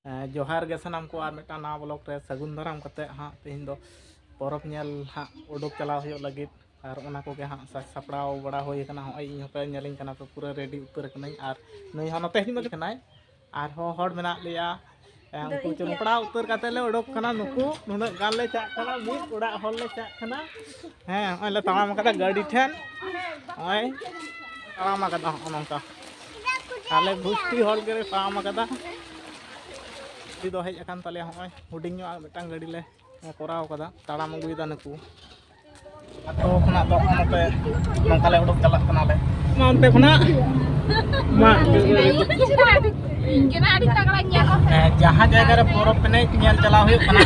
जोहार गे सानाम को आर मिटा नवा ब्लॉग रे सगुन दाराम कते हाँ तेहन दो परब नेल हाँ उडुक चलाव हो लगित और ओना कोगे हाँ सापड़ाव बड़ा होय कना होय इन होपे नेलिंग कना पे पूरा रेडी उतर कनाई और नई हाँ नते हिमल कनाई और हड़ मेना लिया उनको चुनपड़ा उतर कते ले उडुक कना नुकु नुना गान ले चा कना मिट उड़ा हल ले चा कना हैं ओय ले तामाम कदा गाड़ी ठेन ओय तामाम कदा ओनका ताले भुष्टि हल गे तामाम कदा दो हेज अकान ताले होय हुडिंग मिटांग गाड़ी ले कराव कदा ताड़ाम अगुयदा नुकु तो खना दो नते नंकाले उडुक चला कना ले मा ओनते खना मा जहाँ जगह रे परब पेने नेल चलाव हुय कना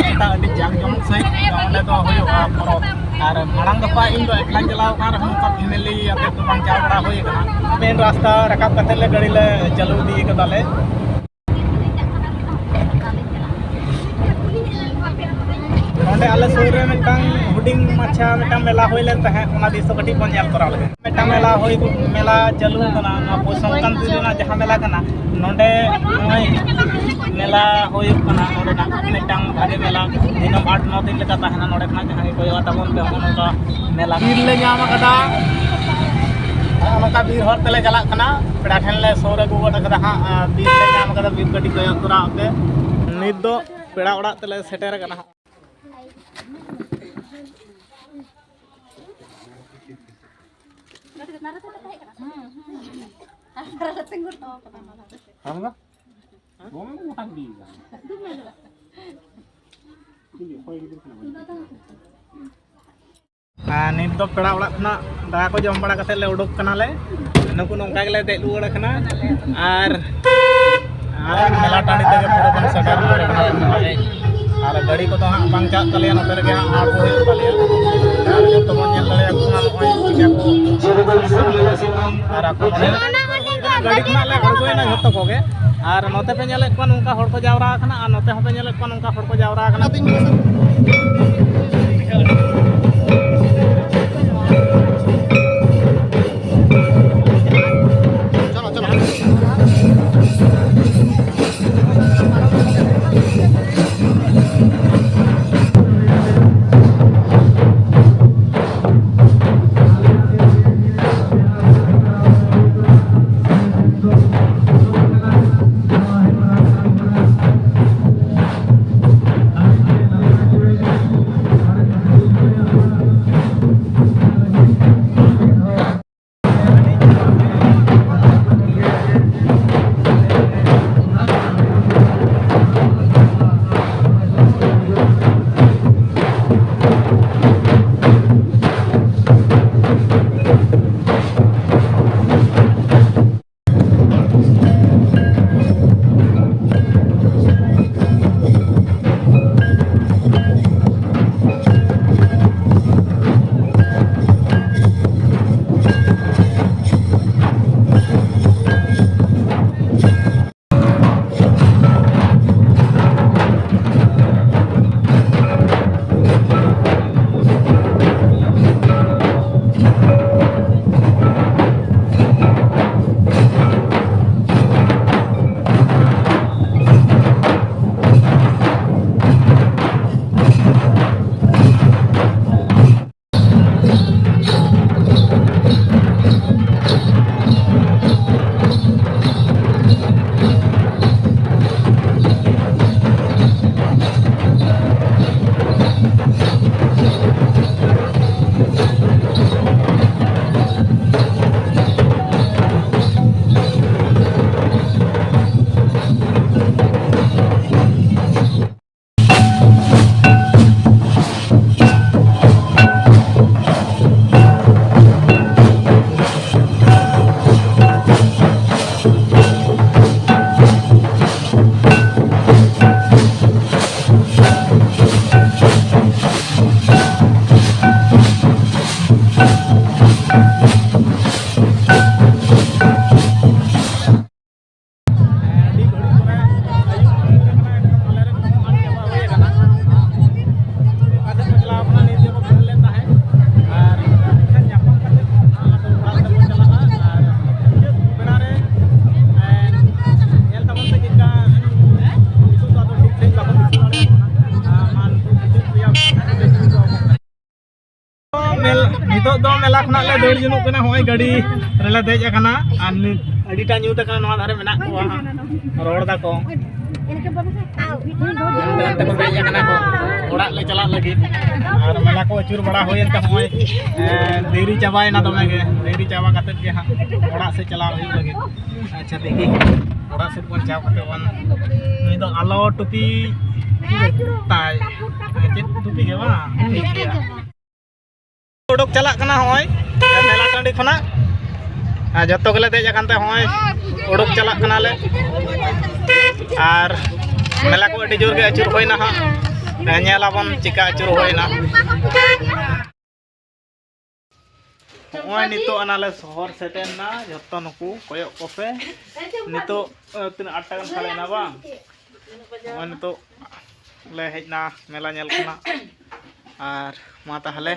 चिता अडी जाम जम सही ओले दो हुय परब और मांग दफा इन दो एकला चलाव कान हम फैमिली आते तो बांग जा बड़ा हुय कना मेन रास्ता रकाब कते ले गाड़ी ले चलू दी कदा ले नोंडे आले सुर रे मिटांग हुडिंग माछा मिटांग मेला होय लेन तहे ओना दिस तो कटी बन कराव लगे मिटांग मेला होय मेला चालू कना ना पोसंकान दिना जहां मेला कना नोंडे मेला होय कना नोंडे ना मिटांग भागे मेला दिनम 8-9 दिन लेका तहना नोंडे खना जहां के कोय ताबन पे ओनका मेला बीर ले नाम कदा ओनका बीर हर तले चला कना पेड़ा ठन ले सोरे गुवड कदा हां बीर ले नाम कदा बीर गडी कोय तोरा पे नित दो पेड़ा ओड़ा तले सेटर कना नित दो पेड़ा ओड़ा खना दाका को जम बड़ा कते ले उडुक कना ले नुकु नोंका गेले दे लुवड़ कना और मेला टाणी तगे पूरा बन सेटर और गाड़ी को तो हाँ बांग चा तले नते रे हाँ आड़ को तले और जो तो मन तले अपना होय चिका को और आपको गाड़ी खना ले हड़गोय ना जतो कोगे और नते पे नेले कोन उनका हड़ को जावरा कना और नते होपे नेले कोन उनका हड़ को जावरा कना नितो दो मेला खना ले देड़ जुनुक कना होय गाड़ी रेला देज akana आर अडीटा न्यूत akana नवा धारे मेना को रोड दा को ते को देज akana को ओड़ा ले चला लगी आर मेला को अचूर बड़ा होय त होय देरी चाबायना दमे गे देरी चाबा कते के हा ओड़ा से चला होय लगे अच्छा देखी ओड़ा से बन चाव कते वन नि दो आलो टुपी ताय चेत टुपी के बा ठीक गया उडक चला कना होय मेला टांडी खना जतो गले देज अकानते होय उडक चला कना ले आर मेला को अडी जोर के अचूर होयना हा नेलाबन चिका अचूर होयना होय नितो अनाले शहर सेटेना जतो नुकु कोयो कोफे नितो तीन 8 टाका खालेना बा होय नितो ले हेजना मेला नेल खना आर मा ताहले